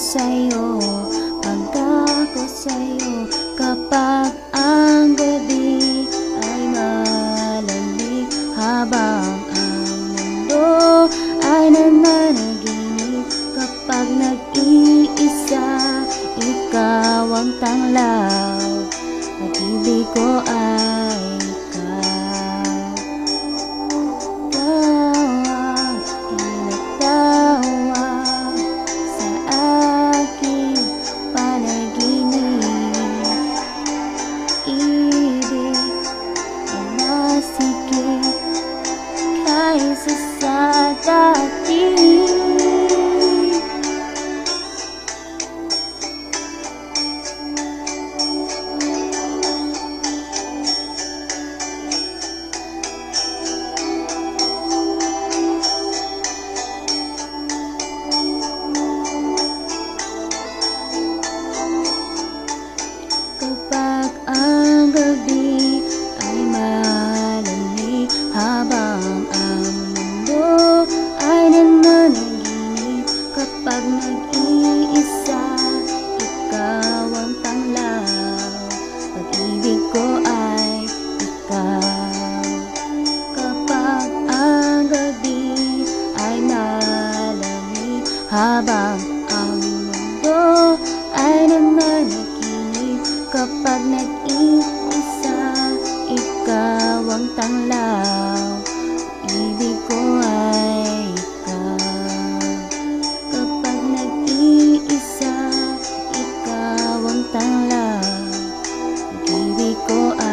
sa'yo, pagka ko sa'yo. Kapag ang gabi ay malamig, habang ang mundo ay nananaginip. Kapag nag-iisa, ikaw ang tanglaw, pag-ibig ko ay ikaw. Ikaw ang tinatawag sa aking panaginip. Ibig na masigit kaysa sa dati. Kapag ang gabi ay malamig, habang ang mundo ay nananaginip. Kapag nag-iisa, ikaw ang tanglaw, pag-ibig ko ay ikaw. Kapag ang gabi ay malamig, habang ang mundo ay nananaginip. Kapag nag-iisa, ikaw ang tanglaw, ibig ko ay ikaw. Kapag nag-iisa, ikaw ang tanglaw, ibig ko ay